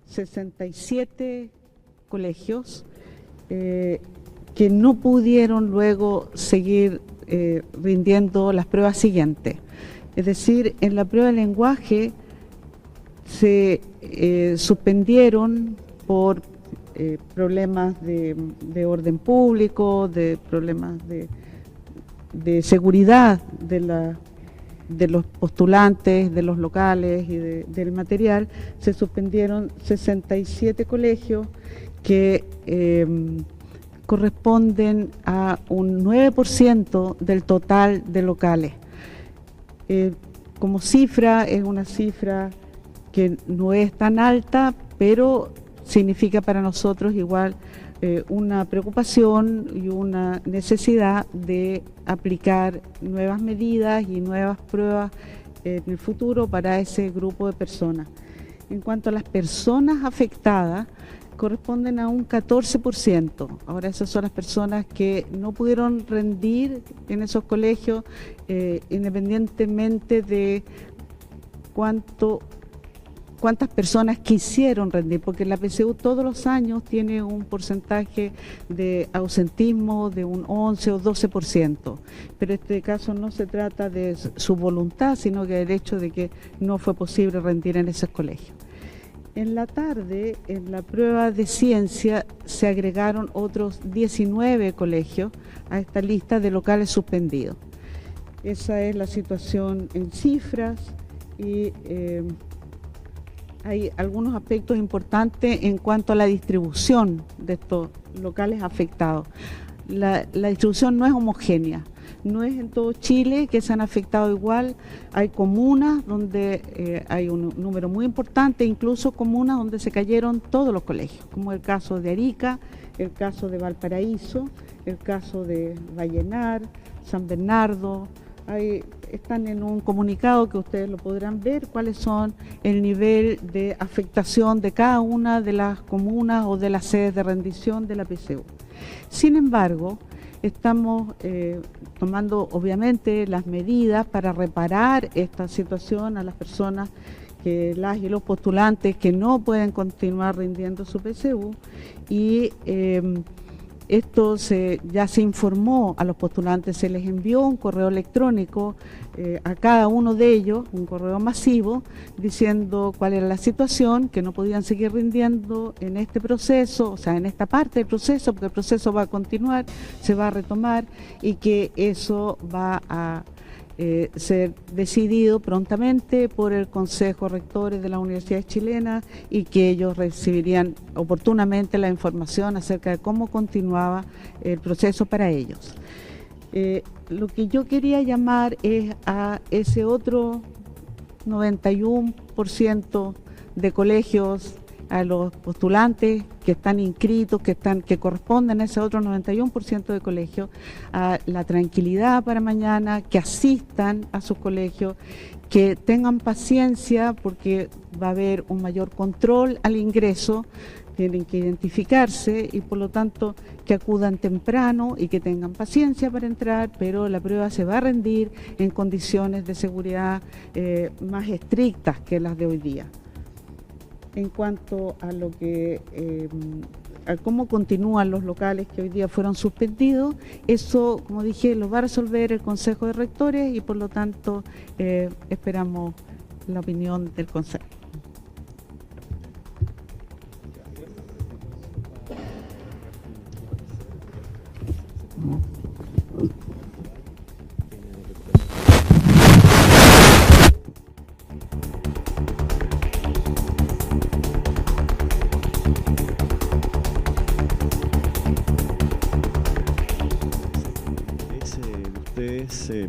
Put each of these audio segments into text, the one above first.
67 colegios que no pudieron luego seguir rindiendo las pruebas siguientes. Es decir, en la prueba de lenguaje se suspendieron por problemas de orden público, de problemas de seguridad de los postulantes, de los locales y del material. Se suspendieron 67 colegios que corresponden a un 9% del total de locales. Como cifra, es una cifra que no es tan alta, pero significa para nosotros igual una preocupación y una necesidad de aplicar nuevas medidas y nuevas pruebas en el futuro para ese grupo de personas. En cuanto a las personas afectadas, corresponden a un 14%. Ahora esas son las personas que no pudieron rendir en esos colegios, independientemente de cuántas personas quisieron rendir, porque la PSU todos los años tiene un porcentaje de ausentismo de un 11 o 12%, pero en este caso no se trata de su voluntad, sino que del hecho de que no fue posible rendir en esos colegios. En la tarde, en la prueba de ciencia, se agregaron otros 19 colegios a esta lista de locales suspendidos. Esa es la situación en cifras y hay algunos aspectos importantes en cuanto a la distribución de estos locales afectados. La distribución no es homogénea, no es en todo Chile que se han afectado igual. Hay comunas donde hay un número muy importante, incluso comunas donde se cayeron todos los colegios, como el caso de Arica, el caso de Valparaíso, el caso de Vallenar, San Bernardo. Están en un comunicado que ustedes lo podrán ver, cuáles son el nivel de afectación de cada una de las comunas o de las sedes de rendición de la PSU. Sin embargo, estamos tomando obviamente las medidas para reparar esta situación a las personas, las y los postulantes que no pueden continuar rindiendo su PSU, y esto ya se informó a los postulantes, se les envió un correo electrónico a cada uno de ellos, un correo masivo, diciendo cuál era la situación, que no podían seguir rindiendo en este proceso, o sea, en esta parte del proceso, porque el proceso va a continuar, se va a retomar, y que eso va a ser decidido prontamente por el Consejo de Rectores de las Universidades Chilenas, y que ellos recibirían oportunamente la información acerca de cómo continuaba el proceso para ellos. Lo que yo quería llamar es a ese otro 91% de colegios, a los postulantes que están inscritos, que corresponden a ese otro 91% de colegios, a la tranquilidad para mañana, que asistan a sus colegios, que tengan paciencia porque va a haber un mayor control al ingreso, tienen que identificarse y por lo tanto que acudan temprano y que tengan paciencia para entrar, pero la prueba se va a rendir en condiciones de seguridad más estrictas que las de hoy día. En cuanto a lo que a cómo continúan los locales que hoy día fueron suspendidos, eso, como dije, lo va a resolver el Consejo de Rectores y por lo tanto esperamos la opinión del Consejo.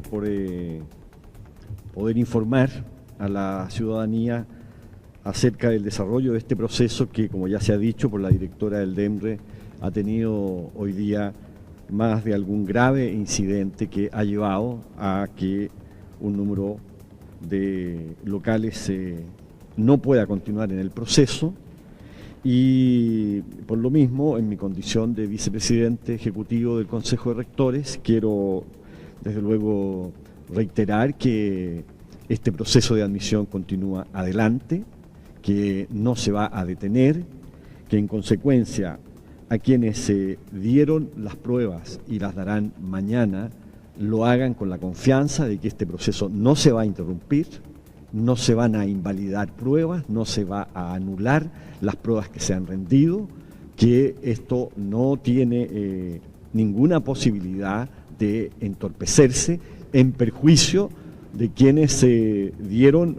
Por poder informar a la ciudadanía acerca del desarrollo de este proceso que, como ya se ha dicho por la directora del DEMRE, ha tenido hoy día más de algún grave incidente que ha llevado a que un número de locales no pueda continuar en el proceso. Y por lo mismo, en mi condición de vicepresidente ejecutivo del Consejo de Rectores, quiero desde luego, reiterar que este proceso de admisión continúa adelante, que no se va a detener, que en consecuencia a quienes se dieron las pruebas y las darán mañana, lo hagan con la confianza de que este proceso no se va a interrumpir, no se van a invalidar pruebas, no se va a anular las pruebas que se han rendido, que esto no tiene ninguna posibilidad de entorpecerse en perjuicio de quienes se dieron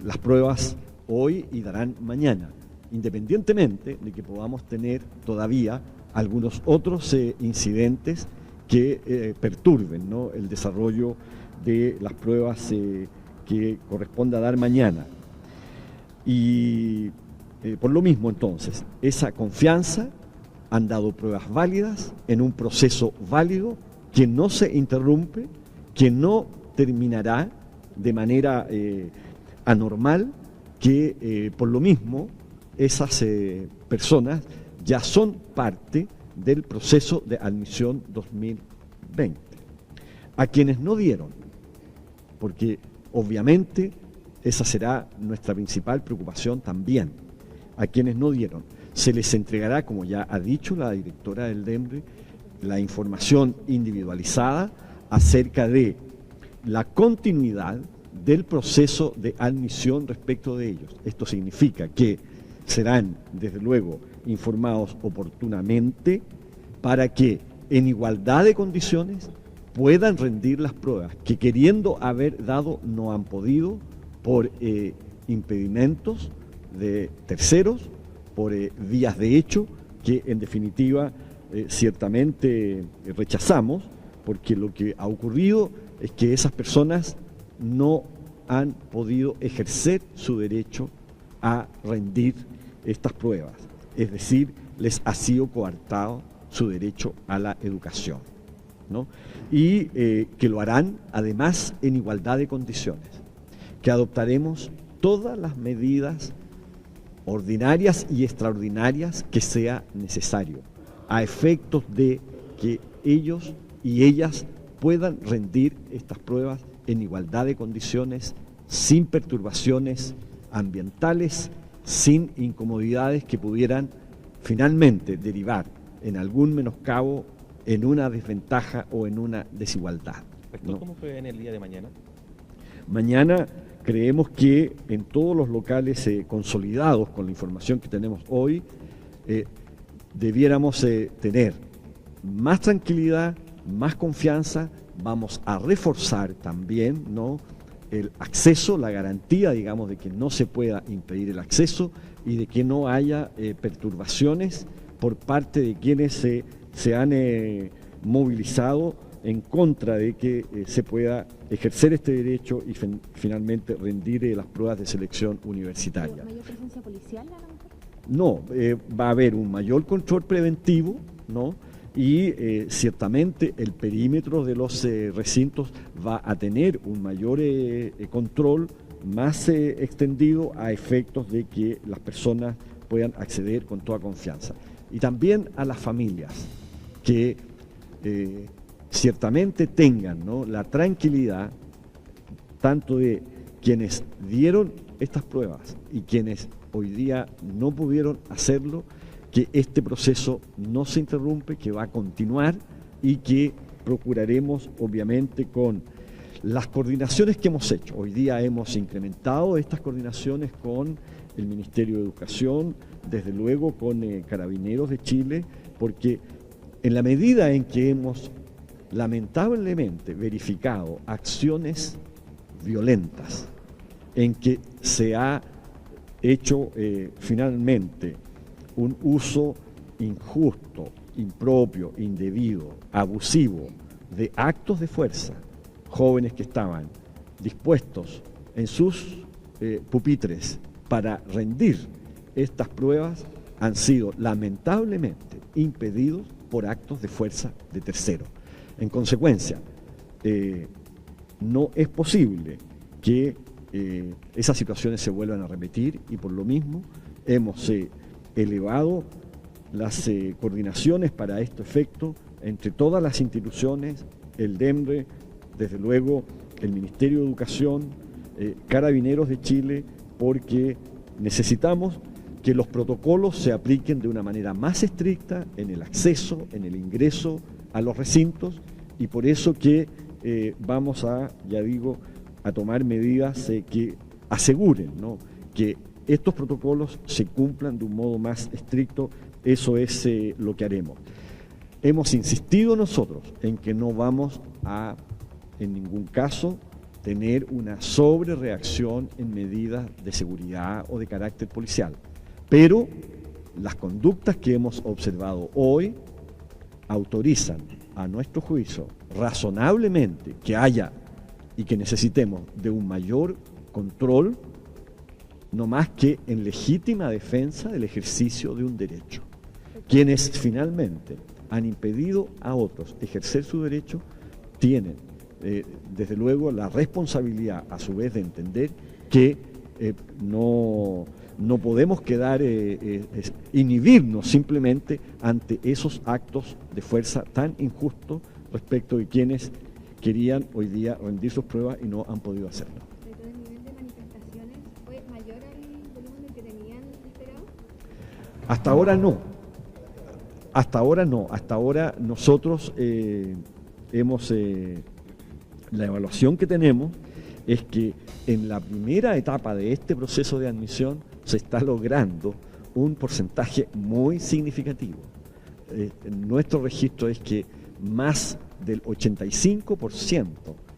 las pruebas hoy y darán mañana, independientemente de que podamos tener todavía algunos otros incidentes que perturben, ¿no?, el desarrollo de las pruebas que corresponda dar mañana. Y por lo mismo, entonces, esa confianza, han dado pruebas válidas en un proceso válido que no se interrumpe, que no terminará de manera anormal, que por lo mismo esas personas ya son parte del proceso de admisión 2020. A quienes no dieron, porque obviamente esa será nuestra principal preocupación también, a quienes no dieron, se les entregará, como ya ha dicho la directora del DEMRE, la información individualizada acerca de la continuidad del proceso de admisión respecto de ellos. Esto significa que serán, desde luego, informados oportunamente para que, en igualdad de condiciones, puedan rendir las pruebas que, queriendo haber dado, no han podido por impedimentos de terceros, por vías de hecho que en definitiva ciertamente rechazamos, porque lo que ha ocurrido es que esas personas no han podido ejercer su derecho a rendir estas pruebas, es decir, les ha sido coartado su derecho a la educación, ¿no? Y que lo harán además en igualdad de condiciones, que adoptaremos todas las medidas ordinarias y extraordinarias que sea necesario, a efectos de que ellos y ellas puedan rendir estas pruebas en igualdad de condiciones, sin perturbaciones ambientales, sin incomodidades que pudieran finalmente derivar en algún menoscabo, en una desventaja o en una desigualdad, ¿no? ¿Cómo fue en el día de mañana? Mañana creemos que en todos los locales consolidados con la información que tenemos hoy, debiéramos tener más tranquilidad, más confianza. Vamos a reforzar también, ¿no?, el acceso, la garantía, digamos, de que no se pueda impedir el acceso y de que no haya perturbaciones por parte de quienes se han movilizado en contra de que se pueda ejercer este derecho y finalmente rendir las pruebas de selección universitaria. ¿Mayor presencia policial a lo mejor? No, va a haber un mayor control preventivo, ¿no? Y ciertamente el perímetro de los recintos va a tener un mayor control más extendido a efectos de que las personas puedan acceder con toda confianza. Y también a las familias que ciertamente tengan, ¿no?, la tranquilidad tanto de quienes dieron estas pruebas y quienes hoy día no pudieron hacerlo, que este proceso no se interrumpe, que va a continuar y que procuraremos, obviamente, con las coordinaciones que hemos hecho. Hoy día hemos incrementado estas coordinaciones con el Ministerio de Educación, desde luego con Carabineros de Chile, porque en la medida en que hemos lamentablemente verificado acciones violentas, en que se ha hecho finalmente un uso injusto, impropio, indebido, abusivo de actos de fuerza, jóvenes que estaban dispuestos en sus pupitres para rendir estas pruebas, han sido lamentablemente impedidos por actos de fuerza de terceros. En consecuencia, no es posible que esas situaciones se vuelvan a repetir y por lo mismo hemos elevado las coordinaciones para este efecto entre todas las instituciones, el DEMRE, desde luego el Ministerio de Educación, Carabineros de Chile, porque necesitamos que los protocolos se apliquen de una manera más estricta en el acceso, en el ingreso a los recintos, y por eso que vamos a, ya digo, a tomar medidas que aseguren, ¿no?, que estos protocolos se cumplan de un modo más estricto. Eso es lo que haremos. Hemos insistido nosotros en que no vamos a, en ningún caso, tener una sobrereacción en medidas de seguridad o de carácter policial. Pero las conductas que hemos observado hoy autorizan, a nuestro juicio, razonablemente que haya y que necesitemos de un mayor control, no más que en legítima defensa del ejercicio de un derecho. Quienes finalmente han impedido a otros ejercer su derecho tienen, desde luego, la responsabilidad a su vez de entender que no podemos quedar, inhibirnos simplemente ante esos actos de fuerza tan injustos respecto de quienes querían hoy día rendir sus pruebas y no han podido hacerlo. ¿El nivel de manifestaciones fue mayor al volumen del que tenían esperado? Hasta ahora no. Hasta ahora no. Hasta ahora nosotros hemos... la evaluación que tenemos es que en la primera etapa de este proceso de admisión se está logrando un porcentaje muy significativo. Nuestro registro es que más del 85%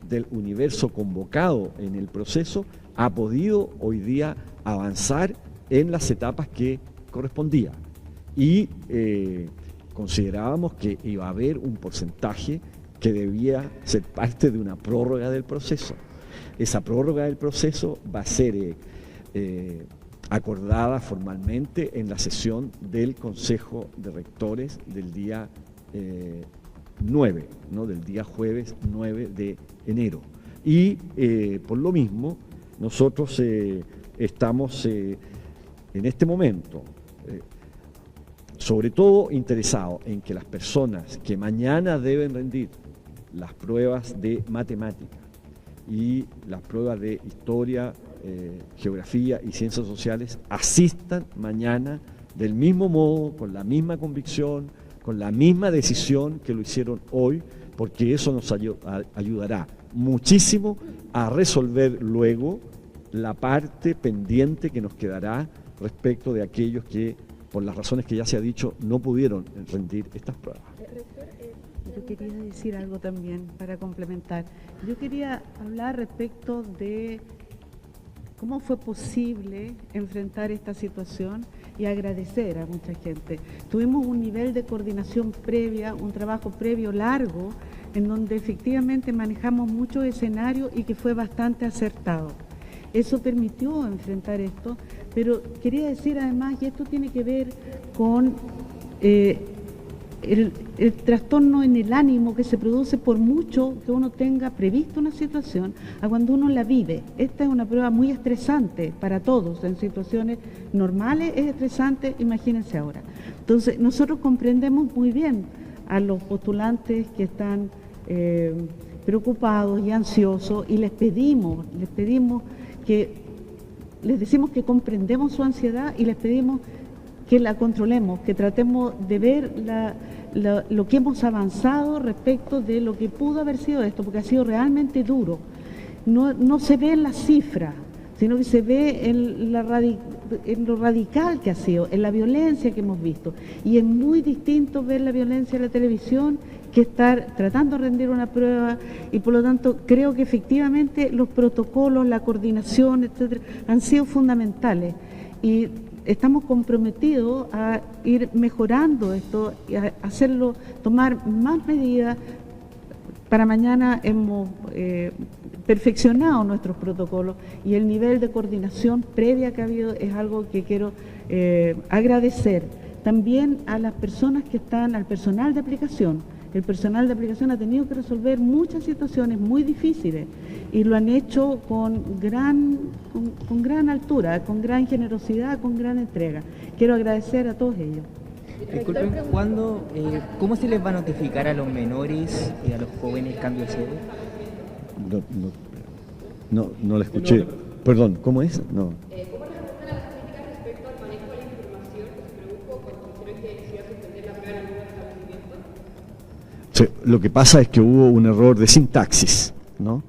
del universo convocado en el proceso ha podido hoy día avanzar en las etapas que correspondía. Y considerábamos que iba a haber un porcentaje que debía ser parte de una prórroga del proceso. Esa prórroga del proceso va a ser acordada formalmente en la sesión del Consejo de Rectores del día 9, ¿no?, del día jueves 9 de enero. Y por lo mismo, nosotros estamos en este momento sobre todo interesados en que las personas que mañana deben rendir las pruebas de matemática y las pruebas de historia, geografía y ciencias sociales asistan mañana del mismo modo, con la misma convicción, con la misma decisión que lo hicieron hoy, porque eso nos ayudará muchísimo a resolver luego la parte pendiente que nos quedará respecto de aquellos que, por las razones que ya se ha dicho, no pudieron rendir estas pruebas. Yo quería decir algo también para complementar. Yo quería hablar respecto de cómo fue posible enfrentar esta situación y agradecer a mucha gente. Tuvimos un nivel de coordinación previa, un trabajo previo largo, en donde efectivamente manejamos muchos escenarios y que fue bastante acertado. Eso permitió enfrentar esto, pero quería decir además, y esto tiene que ver con el trastorno en el ánimo que se produce por mucho que uno tenga previsto una situación, a cuando uno la vive. Esta es una prueba muy estresante para todos, en situaciones normales es estresante, imagínense ahora. Entonces, nosotros comprendemos muy bien a los postulantes que están preocupados y ansiosos, y les pedimos que, les decimos que comprendemos su ansiedad y les pedimos que la controlemos, que tratemos de ver lo que hemos avanzado respecto de lo que pudo haber sido esto, porque ha sido realmente duro. No se ve en la cifra, sino que se ve en lo radical que ha sido, en la violencia que hemos visto. Y es muy distinto ver la violencia en la televisión que estar tratando de rendir una prueba, y por lo tanto creo que efectivamente los protocolos, la coordinación, etcétera, han sido fundamentales. Y estamos comprometidos a ir mejorando esto y a hacerlo, tomar más medidas. Para mañana hemos perfeccionado nuestros protocolos, y el nivel de coordinación previa que ha habido es algo que quiero agradecer. También a las personas que están, al personal de aplicación. El personal de aplicación ha tenido que resolver muchas situaciones muy difíciles y lo han hecho con gran altura, con gran generosidad, con gran entrega. Quiero agradecer a todos ellos. Disculpen, ¿cómo se les va a notificar a los menores y a los jóvenes cambio de sede? No la escuché. Perdón, ¿cómo es? No. ¿Cómo responden a las críticas respecto al manejo de la información que se produjo cuando dijeron que se iba a suspender la prueba en algunos establecimientos? Sí, lo que pasa es que hubo un error de sintaxis, ¿no?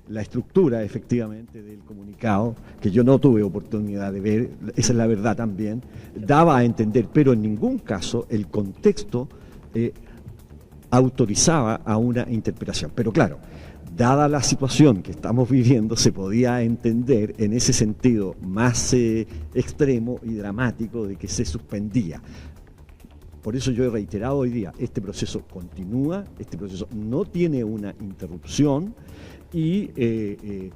La estructura, efectivamente, del comunicado, que yo no tuve oportunidad de ver, esa es la verdad también, daba a entender, pero en ningún caso el contexto autorizaba a una interpretación. Pero claro, dada la situación que estamos viviendo, se podía entender en ese sentido más extremo y dramático de que se suspendía. Por eso yo he reiterado hoy día, este proceso continúa, este proceso no tiene una interrupción y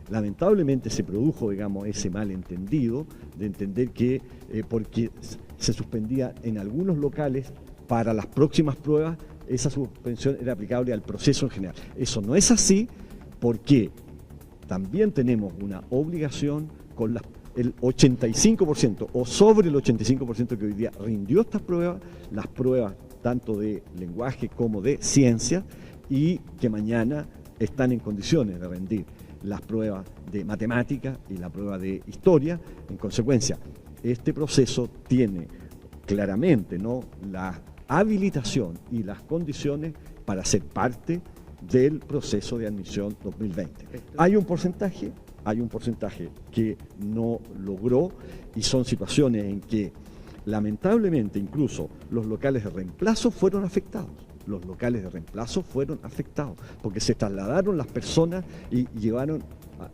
lamentablemente se produjo, digamos, ese malentendido de entender que porque se suspendía en algunos locales para las próximas pruebas, esa suspensión era aplicable al proceso en general. Eso no es así porque también tenemos una obligación con el 85% o sobre el 85% que hoy día rindió estas pruebas, las pruebas tanto de lenguaje como de ciencia, y que mañana están en condiciones de rendir las pruebas de matemática y la prueba de historia. En consecuencia, este proceso tiene claramente, ¿no?, la habilitación y las condiciones para ser parte del proceso de admisión 2020. Hay un porcentaje que no logró, y son situaciones en que lamentablemente incluso los locales de reemplazo fueron afectados. Los locales de reemplazo fueron afectados porque se trasladaron las personas y llevaron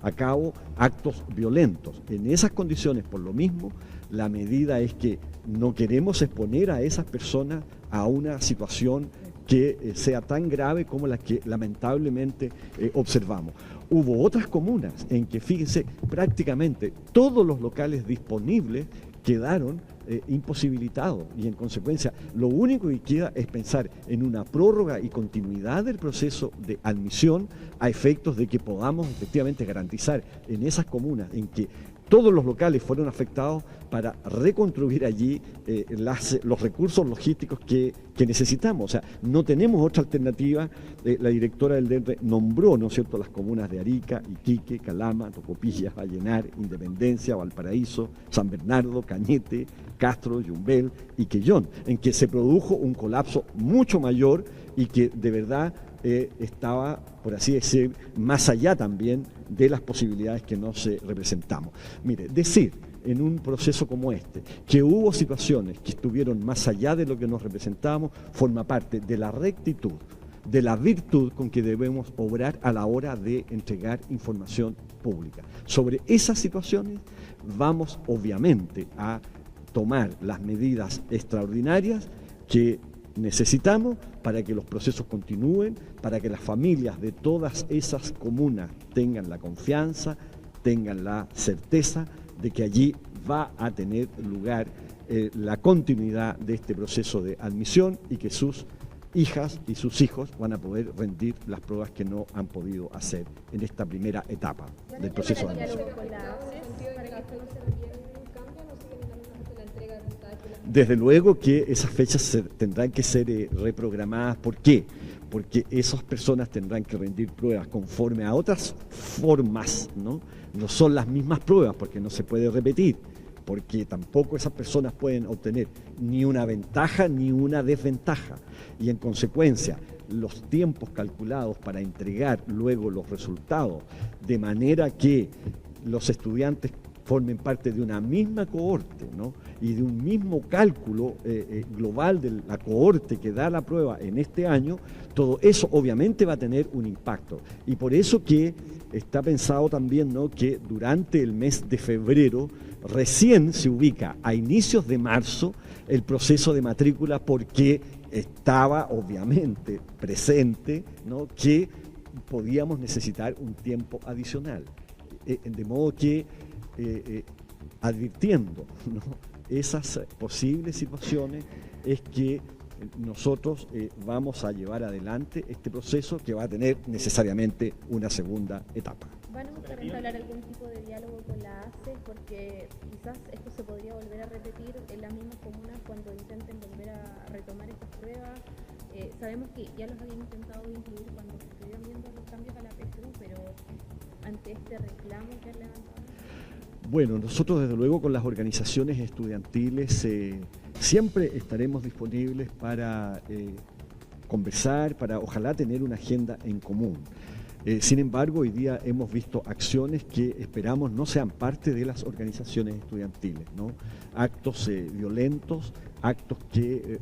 a cabo actos violentos. En esas condiciones, por lo mismo, la medida es que no queremos exponer a esas personas a una situación que sea tan grave como la que lamentablemente observamos. Hubo otras comunas en que, fíjense, prácticamente todos los locales disponibles quedaron imposibilitados, y en consecuencia lo único que queda es pensar en una prórroga y continuidad del proceso de admisión a efectos de que podamos efectivamente garantizar en esas comunas en que todos los locales fueron afectados para reconstruir allí los recursos logísticos que necesitamos. O sea, no tenemos otra alternativa. La directora del DEMRE nombró, ¿no es cierto?, las comunas de Arica, Iquique, Calama, Tocopilla, Vallenar, Independencia, Valparaíso, San Bernardo, Cañete, Castro, Yumbel y Quellón, en que se produjo un colapso mucho mayor y que de verdad estaba, por así decir, más allá también de las posibilidades que nos representamos. Mire, decir en un proceso como este que hubo situaciones que estuvieron más allá de lo que nos representábamos forma parte de la rectitud, de la virtud con que debemos obrar a la hora de entregar información pública. Sobre esas situaciones vamos obviamente a tomar las medidas extraordinarias que necesitamos para que los procesos continúen, para que las familias de todas esas comunas tengan la confianza, tengan la certeza de que allí va a tener lugar la continuidad de este proceso de admisión y que sus hijas y sus hijos van a poder rendir las pruebas que no han podido hacer en esta primera etapa del proceso de admisión. Desde luego que esas fechas tendrán que ser reprogramadas. ¿Por qué? Porque esas personas tendrán que rendir pruebas conforme a otras formas, ¿no? No son las mismas pruebas porque no se puede repetir, porque tampoco esas personas pueden obtener ni una ventaja ni una desventaja. Y en consecuencia, los tiempos calculados para entregar luego los resultados, de manera que los estudiantes formen parte de una misma cohorte, ¿no?, y de un mismo cálculo global de la cohorte que da la prueba en este año, todo eso obviamente va a tener un impacto. Y por eso que está pensado también, ¿no?, que durante el mes de febrero recién se ubica a inicios de marzo el proceso de matrícula, porque estaba obviamente presente, ¿no?, que podíamos necesitar un tiempo adicional. De modo que advirtiendo, ¿no?, esas posibles situaciones es que nosotros vamos a llevar adelante este proceso que va a tener necesariamente una segunda etapa. ¿Van a buscar entablar algún tipo de diálogo con la ACE? Porque quizás esto se podría volver a repetir en las mismas comunas cuando intenten volver a retomar estas pruebas. Sabemos que ya los habían intentado incluir cuando se estuvieron viendo los cambios a la PSU, pero este reclamo que han levantado? Bueno, nosotros desde luego con las organizaciones estudiantiles siempre estaremos disponibles para conversar, para ojalá tener una agenda en común. Sin embargo, hoy día hemos visto acciones que esperamos no sean parte de las organizaciones estudiantiles, ¿no? Actos violentos, actos que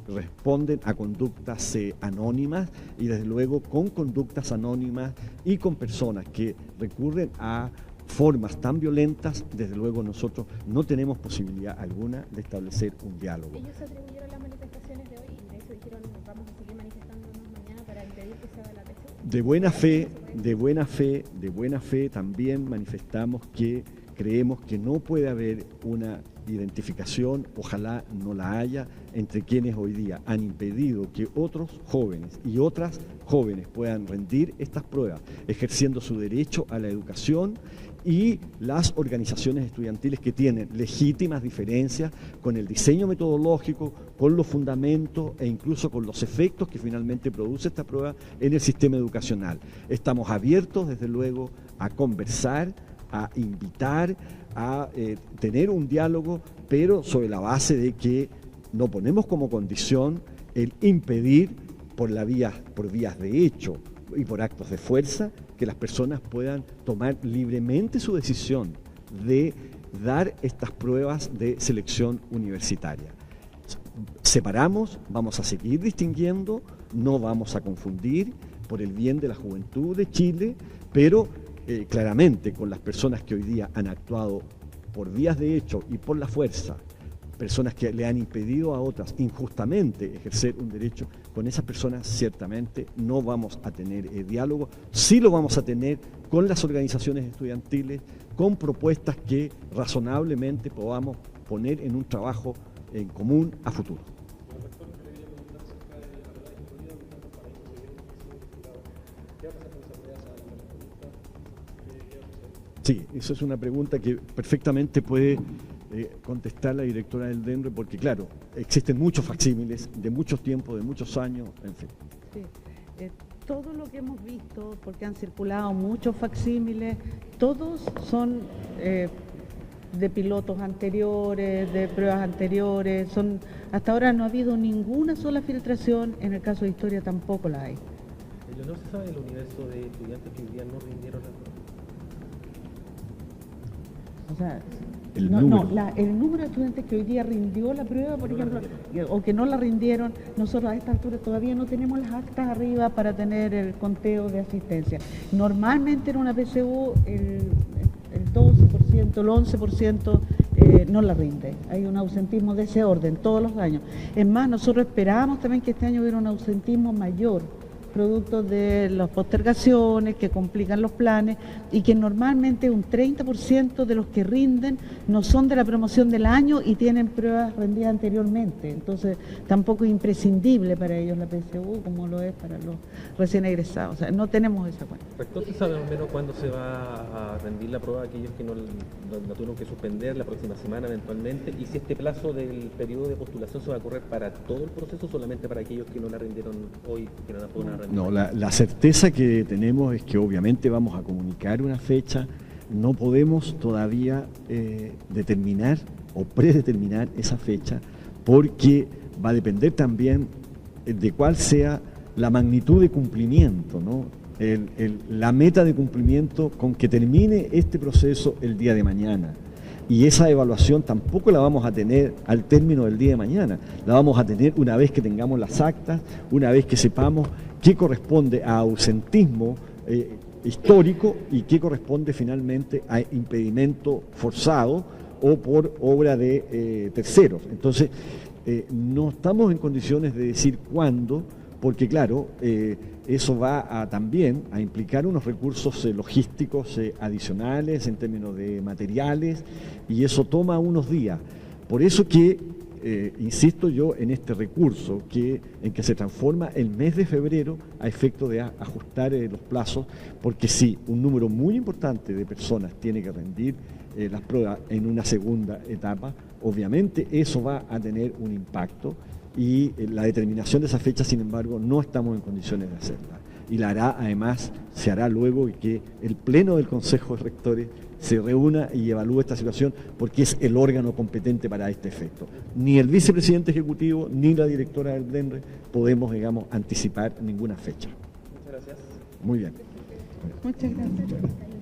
responden a conductas anónimas y desde luego con conductas anónimas y con personas que recurren a formas tan violentas, desde luego nosotros no tenemos posibilidad alguna de establecer un diálogo. Ellos se atribuyeron las manifestaciones de hoy y de hecho dijeron vamos a seguir manifestándonos mañana para impedir que se haga la PSU. De buena fe también manifestamos que creemos que no puede haber una identificación, ojalá no la haya, entre quienes hoy día han impedido que otros jóvenes y otras jóvenes puedan rendir estas pruebas, ejerciendo su derecho a la educación, y las organizaciones estudiantiles que tienen legítimas diferencias con el diseño metodológico, con los fundamentos e incluso con los efectos que finalmente produce esta prueba en el sistema educacional. Estamos abiertos, desde luego, a conversar, a invitar, a tener un diálogo, pero sobre la base de que no ponemos como condición el impedir por vías de hecho y por actos de fuerza que las personas puedan tomar libremente su decisión de dar estas pruebas de selección universitaria. Separamos, vamos a seguir distinguiendo, no vamos a confundir por el bien de la juventud de Chile, pero claramente con las personas que hoy día han actuado por vías de hecho y por la fuerza, personas que le han impedido a otras injustamente ejercer un derecho, con esas personas ciertamente no vamos a tener diálogo, sí lo vamos a tener con las organizaciones estudiantiles, con propuestas que razonablemente podamos poner en un trabajo en común a futuro. Sí, eso es una pregunta que perfectamente puede contestar la directora del DEMRE, porque claro, existen muchos facsímiles de muchos tiempos, de muchos años, en fin. Sí. Todo lo que hemos visto, porque han circulado muchos facsímiles, todos son de pilotos anteriores, de pruebas anteriores, hasta ahora no ha habido ninguna sola filtración, en el caso de historia tampoco la hay. ¿No se sabe del universo de estudiantes que hoy día no rindieron la prueba? O sea, el número de estudiantes que hoy día rindió la prueba, por ejemplo, o que no la rindieron, nosotros a esta altura todavía no tenemos las actas arriba para tener el conteo de asistencia. Normalmente en una PSU el 12%, el 11% no la rinde. Hay un ausentismo de ese orden todos los años. Es más, nosotros esperábamos también que este año hubiera un ausentismo mayor, producto de las postergaciones que complican los planes y que normalmente un 30% de los que rinden no son de la promoción del año y tienen pruebas rendidas anteriormente. Entonces tampoco es imprescindible para ellos la PSU como lo es para los recién egresados. O sea, no tenemos esa cuenta. ¿Rector, sabe más o menos cuándo se va a rendir la prueba a aquellos que no tuvieron que suspender la próxima semana eventualmente? Y si este plazo del periodo de postulación se va a correr para todo el proceso o solamente para aquellos que no la rindieron hoy, que no la pueden rendir? No, la certeza que tenemos es que obviamente vamos a comunicar una fecha, no podemos todavía determinar o predeterminar esa fecha porque va a depender también de cuál sea la magnitud de cumplimiento, ¿no? La meta de cumplimiento con que termine este proceso el día de mañana. Y esa evaluación tampoco la vamos a tener al término del día de mañana, la vamos a tener una vez que tengamos las actas, una vez que sepamos qué corresponde a ausentismo histórico y qué corresponde finalmente a impedimento forzado o por obra de terceros. Entonces, no estamos en condiciones de decir cuándo, porque claro, eso va también a implicar unos recursos logísticos adicionales en términos de materiales y eso toma unos días. Por eso que insisto yo en este recurso en que se transforma el mes de febrero a efecto de ajustar los plazos, porque si un número muy importante de personas tiene que rendir las pruebas en una segunda etapa, obviamente eso va a tener un impacto y la determinación de esa fecha, sin embargo, no estamos en condiciones de hacerla. y la hará, además, se hará luego y que el Pleno del Consejo de Rectores se reúna y evalúe esta situación, porque es el órgano competente para este efecto. Ni el vicepresidente ejecutivo ni la directora del DEMRE podemos, digamos, anticipar ninguna fecha. Muchas gracias. Muy bien. Muchas gracias.